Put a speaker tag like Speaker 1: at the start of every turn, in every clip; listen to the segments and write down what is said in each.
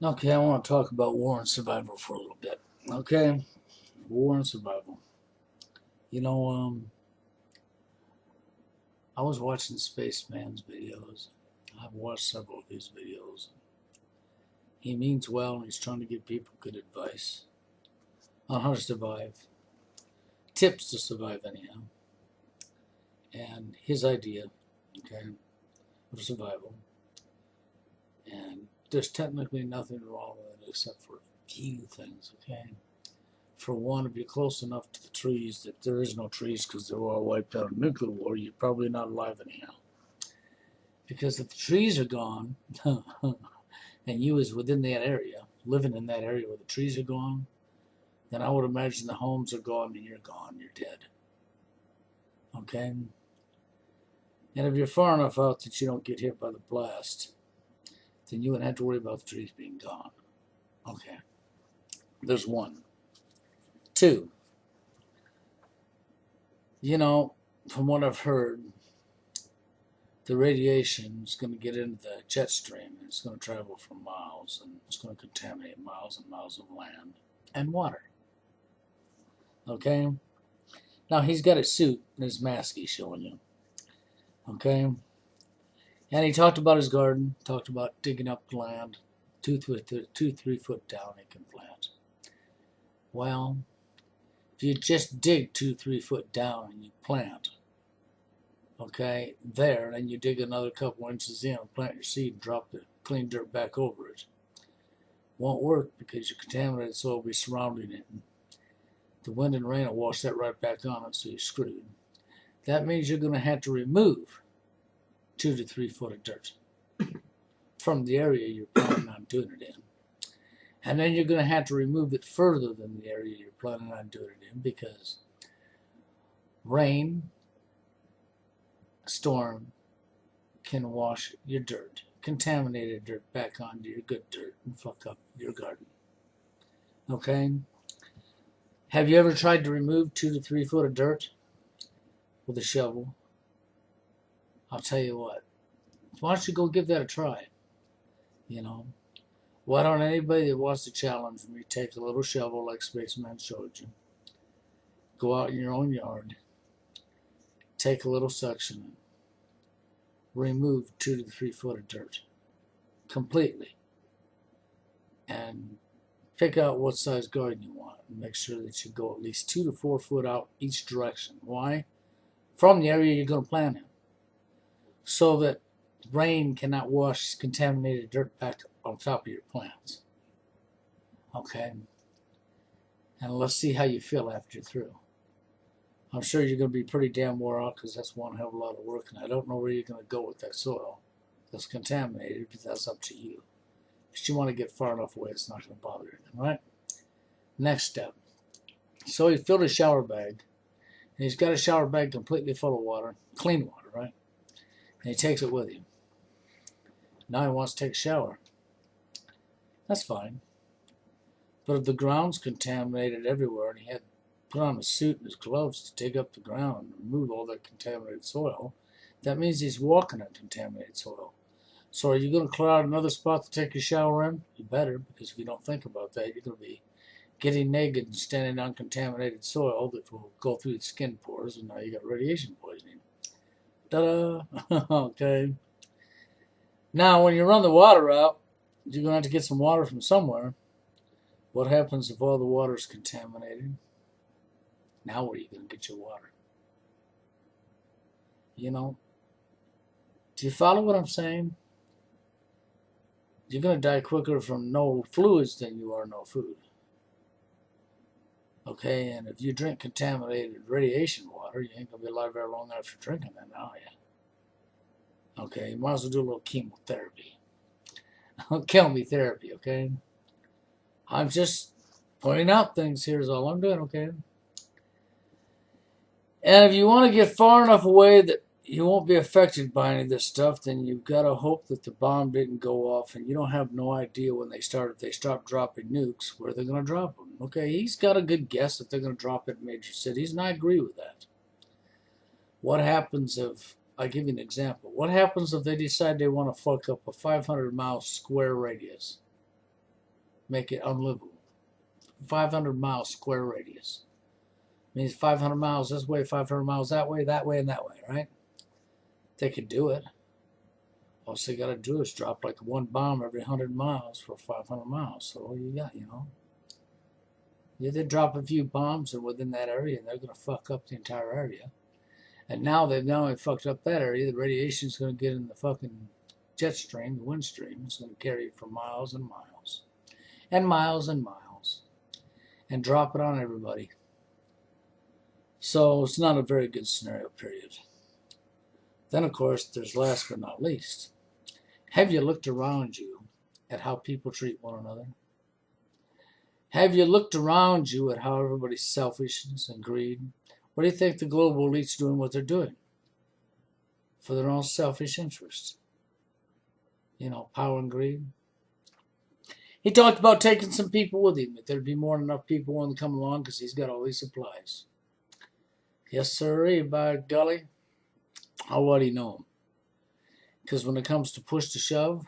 Speaker 1: Okay, I want to talk about war and survival for a little bit. Okay, war and survival. You know, I was watching Spaceman's videos. I've watched several of his videos. He means well and he's trying to give people good advice on how to survive, tips to survive, anyhow. And his idea, okay, of survival. And there's technically nothing wrong with it except for a few things, okay? For one, if you're close enough to the trees that there is no trees because they're all wiped out in nuclear war, you're probably not alive anyhow. Because if the trees are gone, and you is within that area, living in that area where the trees are gone, then I would imagine the homes are gone and you're gone, you're dead. Okay? And if you're far enough out that you don't get hit by the blast, then you wouldn't have to worry about the trees being gone. Okay. There's one. Two, from what I've heard, the radiation is going to get into the jet stream and it's going to travel for miles and it's going to contaminate miles and miles of land and water. Okay? Now he's got a suit and his mask he's showing you. Okay? And he talked about his garden, talked about digging up land, 3 foot down he can plant. Well, if you just dig 3 foot down and you plant, okay, there, and you dig another couple inches in and plant your seed and drop the clean dirt back over it, won't work because your contaminated soil will be surrounding it. And the wind and rain will wash that right back on it, so you're screwed. That means you're going to have to remove 2 to 3 foot of dirt from the area you're planning on doing it in. And then you're going to have to remove it further than the area you're planning on doing it in because rain, storm can wash your dirt, contaminated dirt, back onto your good dirt and fuck up your garden. Okay? Have you ever tried to remove 2 to 3 foot of dirt with a shovel? I'll tell you what. Why don't you go give that a try? Why don't anybody that wants to challenge me take a little shovel like Spaceman showed you, go out in your own yard, take a little section, remove 2 to 3 foot of dirt completely, and pick out what size garden you want and make sure that you go at least 2 to 4 foot out each direction. Why? From the area you're going to plant in, so that rain cannot wash contaminated dirt back on top of your plants. Okay? And let's see how you feel after you're through. I'm sure you're going to be pretty damn wore out because that's one hell of a lot of work, and I don't know where you're going to go with that soil that's contaminated, but that's up to you. But you want to get far enough away it's not going to bother you, right? Next step. So he filled a shower bag, and he's got a shower bag completely full of water, clean water, right? And he takes it with him. Now he wants to take a shower. That's fine. But if the ground's contaminated everywhere and he had put on a suit and his gloves to dig up the ground and remove all that contaminated soil, that means he's walking on contaminated soil. So are you going to clear out another spot to take your shower in? You better, because if you don't think about that, you're going to be getting naked and standing on contaminated soil that will go through the skin pores, and now you got radiation poisoning. Ta-da! Okay. Now, when you run the water out, you're going to have to get some water from somewhere. What happens if all the water is contaminated? Now where are you going to get your water? Do you follow what I'm saying? You're going to die quicker from no fluids than you are no food. Okay, and if you drink contaminated radiation water, you ain't going to be alive very long after drinking that, are you? Okay, you might as well do a little chemotherapy. Kill me therapy, okay? I'm just pointing out things here is all I'm doing, okay? And if you want to get far enough away that you won't be affected by any of this stuff, then you've got to hope that the bomb didn't go off and you don't have no idea when if they stop dropping nukes, where they're going to drop them. Okay, he's got a good guess that they're going to drop it in major cities, and I agree with that. What happens if, I'll give you an example. What happens if they decide they want to fuck up a 500-mile square radius? make it unlivable. 500 miles square radius. Means 500 miles this way, 500 miles that way, and that way, right? They could do it. All they got to do is drop like one bomb every 100 miles for 500 miles. So what you got, Yeah, they drop a few bombs within that area, and they're going to fuck up the entire area. And now they've not only fucked up that area, the radiation is going to get in the fucking jet stream, the wind stream. It's going to carry it for miles and miles. And miles and miles. And drop it on everybody. So it's not a very good scenario, period. Then, of course, there's last but not least. Have you looked around you at how people treat one another? Have you looked around you at how everybody's selfishness and greed? What do you think the global elite's doing what they're doing? For their own selfish interests. Power and greed. He talked about taking some people with him, that there'd be more than enough people wanting to come along because he's got all these supplies. Yes, sir, by golly. How would he know him? Because when it comes to push to shove,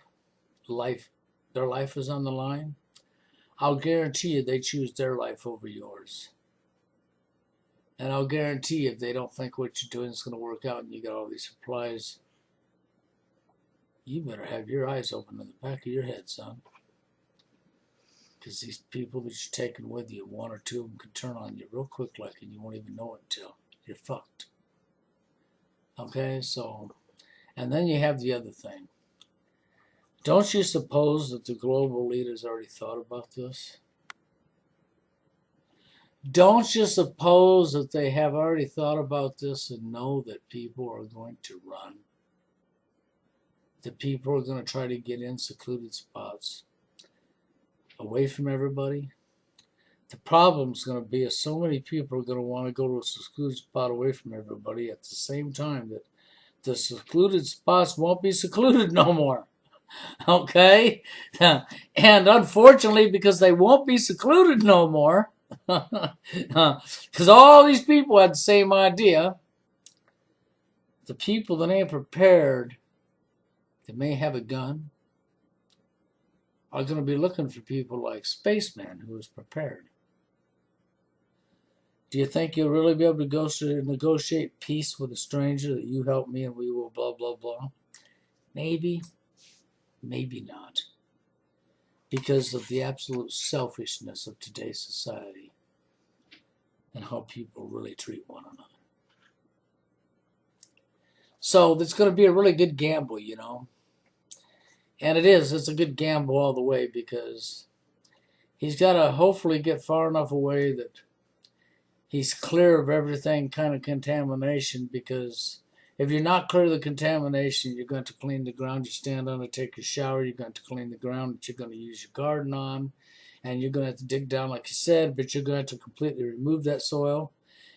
Speaker 1: their life is on the line. I'll guarantee you they choose their life over yours. And I'll guarantee you if they don't think what you're doing is going to work out and you got all these supplies, you better have your eyes open in the back of your head, son. Because these people that you're taking with you, one or two of them can turn on you real quick and you won't even know it until you're fucked. Okay, so, and then you have the other thing. Don't you suppose that the global leaders already thought about this? Don't you suppose that they have already thought about this and know that people are going to run? That people are going to try to get in secluded spots away from everybody? The problem's going to be is so many people are going to want to go to a secluded spot away from everybody at the same time that the secluded spots won't be secluded no more. Okay? And unfortunately, because they won't be secluded no more, because all these people had the same idea, the people that ain't prepared, that may have a gun, are going to be looking for people like Spaceman, who is prepared. Do you think you'll really be able to negotiate peace with a stranger that you help me and we will blah, blah, blah? Maybe. Maybe not. Because of the absolute selfishness of today's society and how people really treat one another. So it's going to be a really good gamble, And it is. It's a good gamble all the way because he's got to hopefully get far enough away that he's clear of everything kind of contamination, because if you're not clear of the contamination, you're going to clean the ground you stand on to take a shower. You're going to clean the ground that you're going to use your garden on. And you're going to have to dig down, like you said, but you're going to have to completely remove that soil.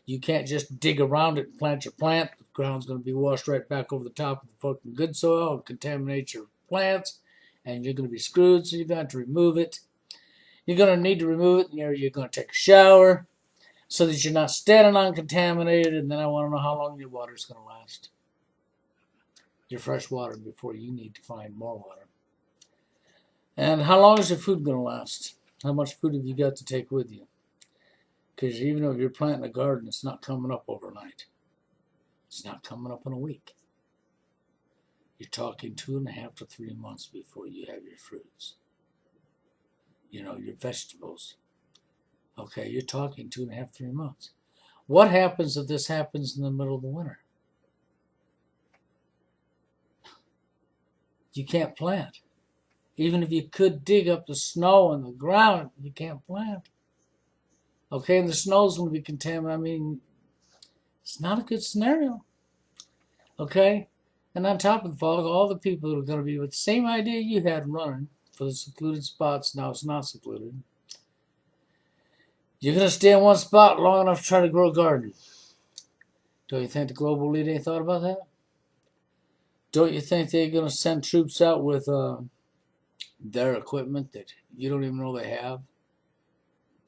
Speaker 1: You can't just dig around it and plant your plant. The ground's going to be washed right back over the top of the fucking good soil and contaminate your plants. And you're going to be screwed, so you're going to have to remove it. You're going to need to remove it, and you're going to take a shower so that you're not standing uncontaminated. And then I want to know how long your water's going to last. Your fresh water before you need to find more water. And how long is your food going to last? How much food have you got to take with you? Because even if you're planting a garden, it's not coming up overnight. It's not coming up in a week. You're talking 2.5 to 3 months before you have your fruits. Your vegetables. Okay, you're talking 2.5, 3 months. What happens if this happens in the middle of the winter? You can't plant. Even if you could dig up the snow in the ground, you can't plant. Okay, and the snow's going to be contaminated. It's not a good scenario. Okay? And on top of the fog, all the people that are going to be with the same idea you had running for the secluded spots, now it's not secluded. You're going to stay in one spot long enough to try to grow a garden. Don't you think the global elite ain't thought about that? Don't you think they're going to send troops out with their equipment that you don't even know they have?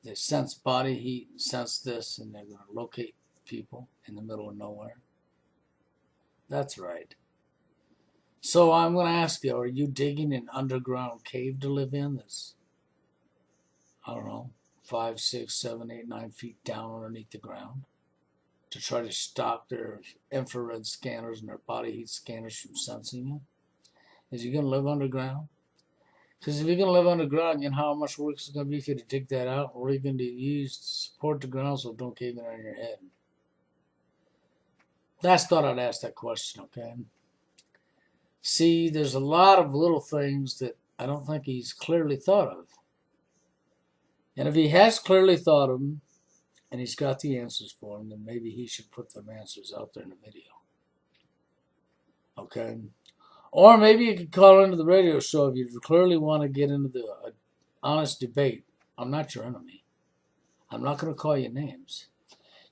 Speaker 1: They sense body heat, sense this, and they're going to locate people in the middle of nowhere. That's right. So I'm going to ask you, are you digging an underground cave to live in? I don't know, 5, 6, 7, 8, 9 feet down underneath the ground to try to stop their infrared scanners and their body heat scanners from sensing you? Is he going to live underground? Because if you're going to live underground, you know how much work it's going to be for you to dig that out? What are you going to use to support the ground so it don't cave in on your head? That's thought I'd ask that question, okay? See, there's a lot of little things that I don't think he's clearly thought of. And if he has clearly thought of them, and he's got the answers for them, then maybe he should put them answers out there in the video. Okay? Or maybe you could call into the radio show if you clearly want to get into the honest debate. I'm not your enemy. I'm not going to call you names.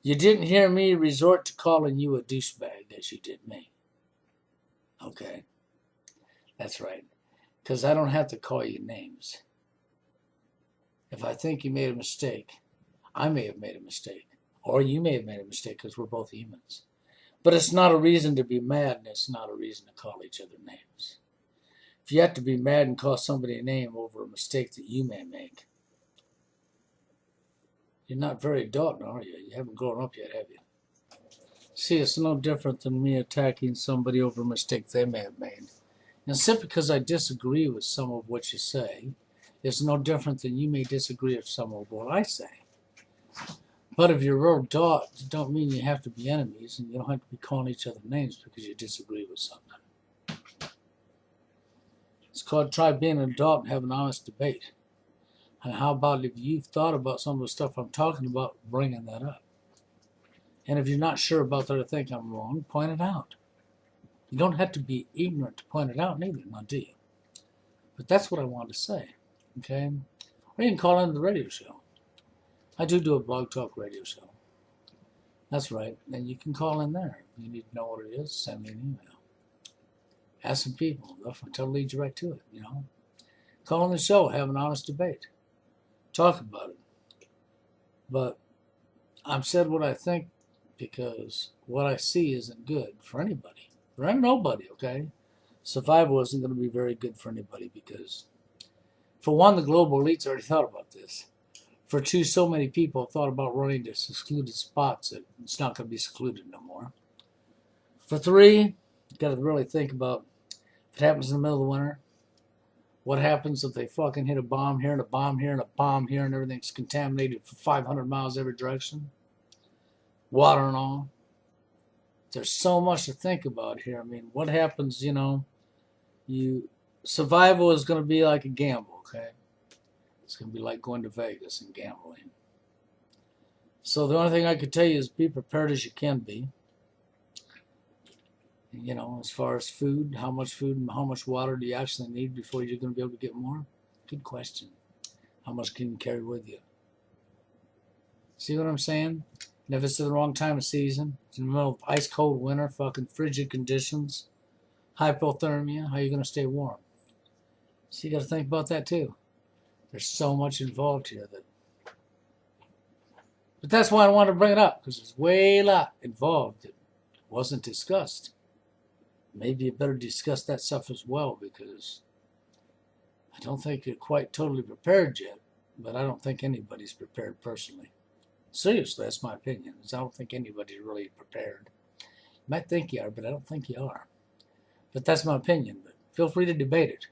Speaker 1: You didn't hear me resort to calling you a douchebag as you did me. Okay? That's right. Because I don't have to call you names. If I think you made a mistake, I may have made a mistake. Or you may have made a mistake because we're both humans. But it's not a reason to be mad, and it's not a reason to call each other names. If you have to be mad and call somebody a name over a mistake that you may make, you're not very adult, are you? You haven't grown up yet, have you? See, it's no different than me attacking somebody over a mistake they may have made. And simply because I disagree with some of what you say, it's no different than you may disagree with some of what I say. But if you're real adult, it don't mean you have to be enemies, and you don't have to be calling each other names because you disagree with something. It's called try being an adult and have an honest debate. And how about if you've thought about some of the stuff I'm talking about, bringing that up? And if you're not sure about that or think I'm wrong, point it out. You don't have to be ignorant to point it out neither, now do you? But that's what I wanted to say, okay? Or you can call into the radio show. I do a blog talk radio show. That's right. And you can call in there. If you need to know what it is, send me an email. Ask some people. They'll lead you right to it, you know. Call in the show. Have an honest debate. Talk about it. But I've said what I think because what I see isn't good for anybody. For nobody, okay? Survival isn't going to be very good for anybody because, for one, the global elites already thought about this. For two, so many people have thought about running to secluded spots that it's not going to be secluded no more. For three, you got to really think about if it happens in the middle of the winter, what happens if they fucking hit a bomb here and a bomb here and a bomb here and everything's contaminated for 500 miles every direction? Water and all. There's so much to think about here. I mean, what happens, you know, survival is going to be like a gamble, okay? It's going to be like going to Vegas and gambling. So the only thing I could tell you is be prepared as you can be. You know, as far as food and how much water do you actually need before you're going to be able to get more? Good question. How much can you carry with you? See what I'm saying? And if it's the wrong time of season, it's in the middle of ice cold winter, fucking frigid conditions, hypothermia, how are you going to stay warm? So you got to think about that too. There's so much involved here but that's why I wanted to bring it up, because there's way a lot involved that wasn't discussed. Maybe you better discuss that stuff as well, because I don't think you're quite totally prepared yet, but I don't think anybody's prepared personally. Seriously, that's my opinion. I don't think anybody's really prepared. You might think you are, but I don't think you are. But that's my opinion. But feel free to debate it.